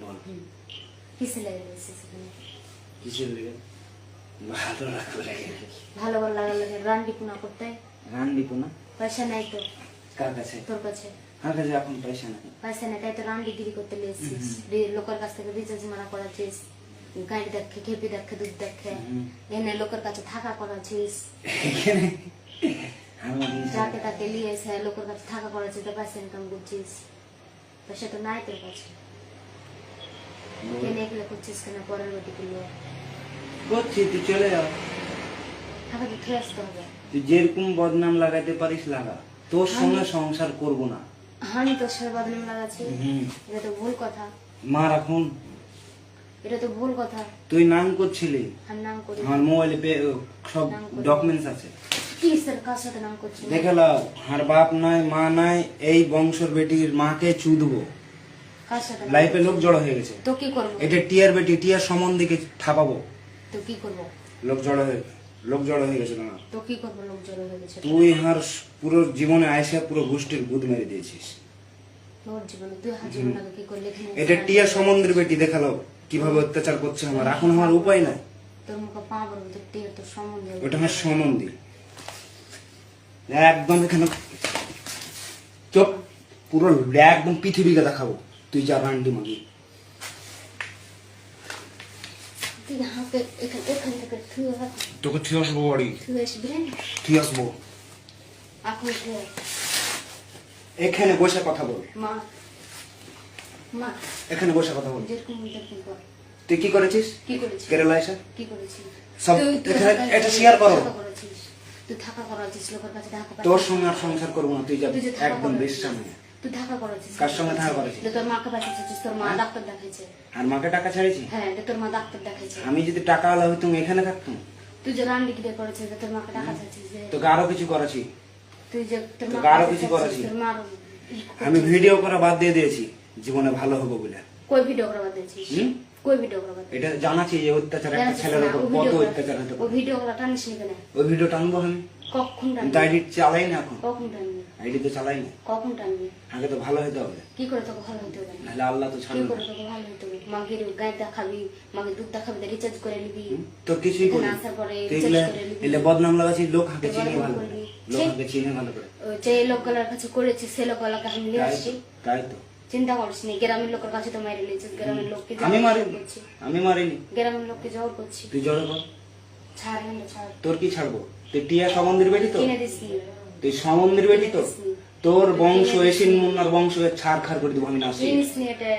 বল কিসে লেগে গেছে সেখানে? কিসের লেগে? ভালো লাগে। ভালো ভালো লাগালে রান্ডি পুনা করতে রান দিব না পয়সা নাই তো কার কাছে? তোর কাছে আমার কাছে এখন পয়সা নাই। পয়সা নাই তাই তো রান্ডি গিরি করতে লেগেছিস। লোকের কাছ থেকে রিচার্জ মারা করাচ্ছিস, গাড়ি দেখে খেপি দেখে দুধ দেখে এনে লোকের কাছে থাকা করাচ্ছিস, এখানে আমার যাকে তাকে নিয়ে এসে লোকের কাছে থাকা করাচ্ছিস, তো পয়সা ইনকাম করছিস। পয়সা তো নাই তোর কাছে, কেন এগুলো করছিস কেন? পরের বাড়ি গুলো করছি, তুই চলে যাও। টাকা তো ফেরত আসতে হবে। তুই যেরকম বদনাম লাগাইতে পারিস লাগা, তোর সঙ্গে সংসার করব না। আমি তোর সাথে বদনাম লাগাচ্ছি? এটা তো ভুল কথা। মা রাখুন, এটা তো ভুল কথা। তুই নাম করছিলি, আমি নাম করি আমার মোবাইলে সব ডকুমেন্টস আছে। কি স্যার কার সাথে নাম করছি? দেখে লাও, আর বাপ নাই মা নাই, এই বংশের বেটির মাকে চুদবো। কার সাথে নাম লাইফে করছি? লোক জড়ো হয়ে গেছে। তো কি করবো? এটা টিয়ার বেটি, টিয়ার সম্বন্ধে থাপাবো। তো কি করবো? লোক জড়ো হয়ে গেছে না। তো কি করবো? লোক জড়ো হয়ে গেছে। তুই আর পুরো জীবনে আইসা পুরো গোষ্ঠীর গুদ মেরে দিয়েছিস। তোর জীবনে তুই হাত জীবন আগে কি করলে? এখানে এটা টিয়ার সম্বন্ধের বেটি, দেখালো কিভাবে অত্যাচার করছে আমার। এখন আমার উপায় নাই। তোর মুখে পা বলবো তোর টিয়ার তোর সম্বন্ধে। ওটা আমার সম্বন্ধী একদম। এখানে চুপ, পুরো একদম পৃথিবীকে দেখাবো। তুই যা রান্ডি মাগি। তুই হাতে এখান থেকে থুয়ে রাখ। তোকে থুয়ে আসবো বাড়ি, থুয়ে আসবি রে? থুয়ে আসবো। এখন থুয়ে রাখ। এখানে বসে কথা বল। মা মা এখানে বসে কথা বল। যেরকম তেরকম কর। তুই কি করেছিস? কি করেছিস? কেরালা এসে কি করেছিস? সব তুই এখানে থাকা এটা শেয়ার করো। থাকা করেছিস। তুই থাকা করাছিস লোকের কাছে থাকা করাছিস। তোর সঙ্গে আর সংসার করবো না। তুই যা তুই যে থাকা একদম করাছিস। বেশ সামনে। তুই থাকা করাছিস। কার সঙ্গে থাকা করেছিস? যে তোর মাকে পাঠিয়েছিস, তোর মা ডাক্তার দেখাইছে। আর মাকে টাকা ছাড়িয়েছি? হ্যাঁ, যে তোর মা ডাক্তার দেখাইছে। আমি যদি টাকা আলা হইতাম এখানে থাকতাম। তুই যে রান্ডি কিনে করেছিস, যে তোর মাকে টাকা চাচ্ছিস, যে তোকে আরো কিছু করেছি। তুই যে তোর তোকে মাকে আরো টাকা কিছু চাচ্ছিস, করেছি। তোর মার আমি ভিডিও করা বাদ দিয়ে দিয়েছি জীবনে ভালো হবো বলে। কই ভিডিও করা বাদ দিয়েছিস? হুম? কই ভিডিও করা বাদ? এটা জানাচ্ছি যে অত্যাচার একটা জানাচ্ছিস ছেলের না, উপর ও কত ভিডিও অত্যাচার হতে ও পারে। ভিডিও করা টানিস নি কেন? ওই ভিডিও টানবো আমি। কখন আমি টানবি? তো আইডি চালাই না এখন। কখন টানবি? আইডি তো চালাই না। কখন টানবি? আগে তো ভালো হতে হবে, কি করে তোকে ভালো হতে হবে? নাহলে আল্লাহ তো কি ছাড়বে করে না। তোকে ভালো হতে হবে? মাগের গায়ে দেখাবি, মাগের দুধ দেখাবি, রিচার্জ করে নিবি। তোর কিছুই করি এখানে আসার পরে তুই রিচার্জ করে নিবি। এলে বদনাম লাগাচ্ছিস। লোক হাঁকে চিনি বদনাম ভালো করে, করবি। লোক হাঁকে চিনি ভালো করে। ওই যে লোকগুলোর কাছে করেছিস, সে লোকগুলোকে আমি নিয়ে আসছি। তাই তো চিন্তা করিস নি, গ্রামের লোকের কাছে তো মেরে নিয়েছিস। গ্রামের লোককে আমি জোর মারিনি, করছি। আমি মারিনি। গ্রামের লোককে জোর করছি। তুই জড়ো কর। ছাড় না, ছাড়। তোর কি ছাড়বো? তুই টিয়া সমন্দির বেটি তো, কিনে দিস নি। তুই সমন্দির বেটি তো। তোর বংশ এসিন মুন্নার বংশ ছাড় খাড় করে দিব আমি না। জিনিস নিয়ে এটা